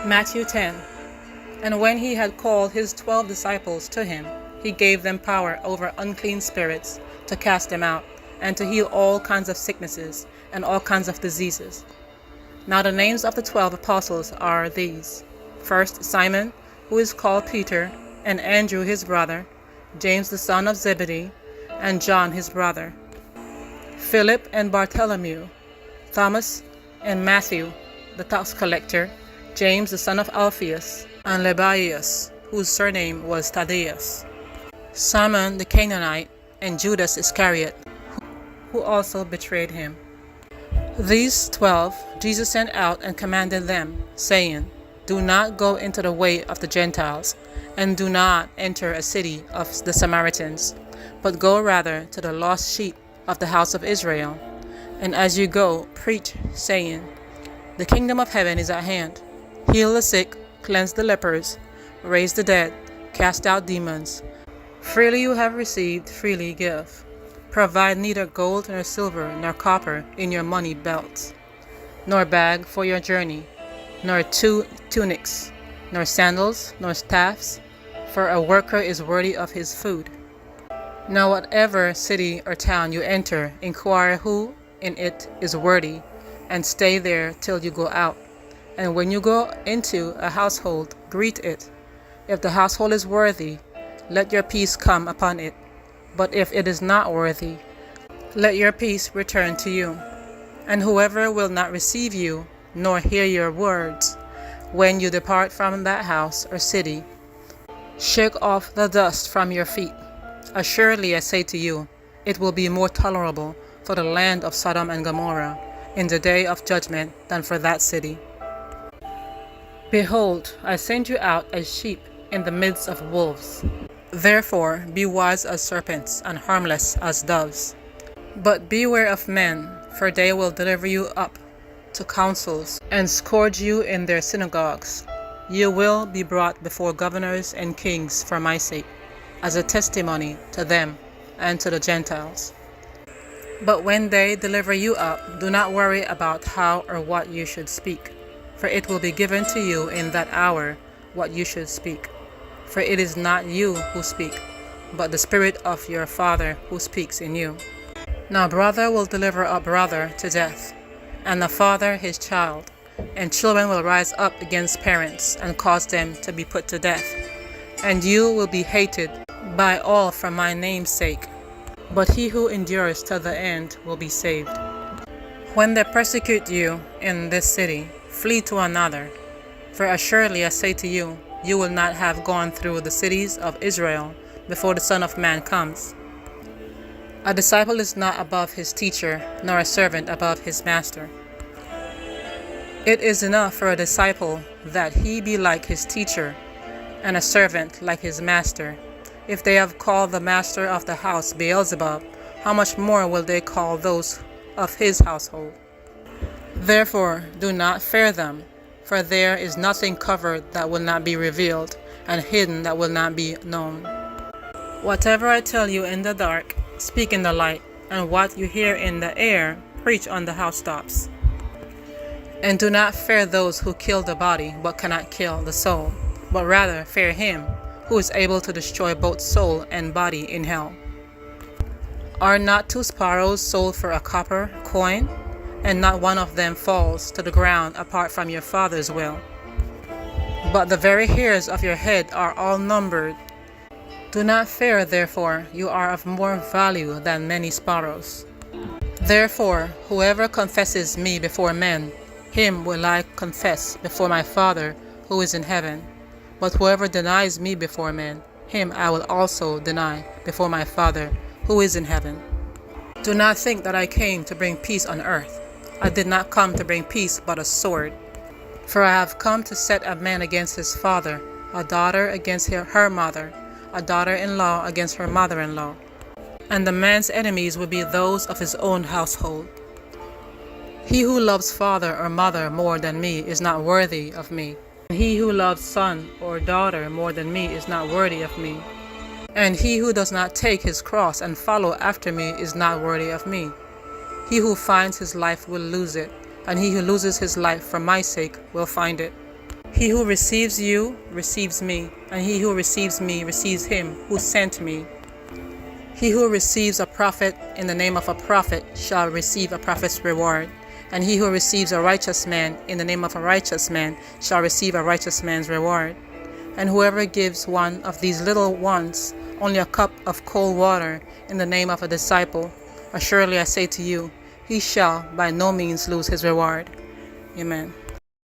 Matthew 10. And when he had called his 12 disciples to him, he gave them power over unclean spirits to cast them out, and to heal all kinds of sicknesses and all kinds of diseases. Now the names of the 12 apostles are these: first, Simon, who is called Peter, and Andrew his brother, James the son of Zebedee, and John his brother, Philip and Bartholomew, Thomas and Matthew the tax collector, James the son of Alphaeus, and Lebbaeus, whose surname was Thaddeus, Simon the Canaanite, and Judas Iscariot, who also betrayed him. These 12 Jesus sent out and commanded them, saying, Do not go into the way of the Gentiles, and do not enter a city of the Samaritans, but go rather to the lost sheep of the house of Israel. And as you go, preach, saying, The kingdom of heaven is at hand. Heal the sick, cleanse the lepers, raise the dead, cast out demons. Freely you have received, freely give. Provide neither gold nor silver nor copper in your money belts, nor bag for your journey, nor 2 tunics, nor sandals, nor staffs, for a worker is worthy of his food. Now whatever city or town you enter, inquire who in it is worthy, and stay there till you go out. And when you go into a household, greet it. If the household is worthy, let your peace come upon it. But if it is not worthy, let your peace return to you. And whoever will not receive you, nor hear your words, when you depart from that house or city, shake off the dust from your feet. Assuredly I say to you, it will be more tolerable for the land of Sodom and Gomorrah in the day of judgment than for that city. Behold, I send you out as sheep in the midst of wolves. Therefore be wise as serpents and harmless as doves. But beware of men, for they will deliver you up to councils and scourge you in their synagogues. You will be brought before governors and kings for my sake, as a testimony to them and to the Gentiles. But when they deliver you up, do not worry about how or what you should speak, for it will be given to you in that hour what you should speak. For it is not you who speak, but the Spirit of your Father who speaks in you. Now brother will deliver up brother to death, and the father his child, and children will rise up against parents and cause them to be put to death. And you will be hated by all for my name's sake, but he who endures to the end will be saved. When they persecute you in this city, flee to another. For assuredly I say to you, you will not have gone through the cities of Israel before the Son of Man comes. A disciple is not above his teacher, nor a servant above his master. It is enough for a disciple that he be like his teacher, and a servant like his master. If they have called the master of the house Beelzebub, how much more will they call those of his household? Therefore do not fear them, for there is nothing covered that will not be revealed, and hidden that will not be known. Whatever I tell you in the dark, speak in the light, and what you hear in the air, preach on the housetops. And do not fear those who kill the body, but cannot kill the soul, but rather fear him who is able to destroy both soul and body in hell. Are not 2 sparrows sold for a copper coin? And not one of them falls to the ground apart from your Father's will. But the very hairs of your head are all numbered. Do not fear, therefore, you are of more value than many sparrows. Therefore, whoever confesses me before men, him will I confess before my Father who is in heaven. But whoever denies me before men, him I will also deny before my Father who is in heaven. Do not think that I came to bring peace on earth. I did not come to bring peace, but a sword. For I have come to set a man against his father, a daughter against her mother, a daughter-in-law against her mother-in-law. And the man's enemies will be those of his own household. He who loves father or mother more than me is not worthy of me. And he who loves son or daughter more than me is not worthy of me. And he who does not take his cross and follow after me is not worthy of me. He who finds his life will lose it, and he who loses his life for my sake will find it. He who receives you receives me, and he who receives me receives him who sent me. He who receives a prophet in the name of a prophet shall receive a prophet's reward, and he who receives a righteous man in the name of a righteous man shall receive a righteous man's reward. And whoever gives one of these little ones only a cup of cold water in the name of a disciple, assuredly I say to you, he shall by no means lose his reward. Amen.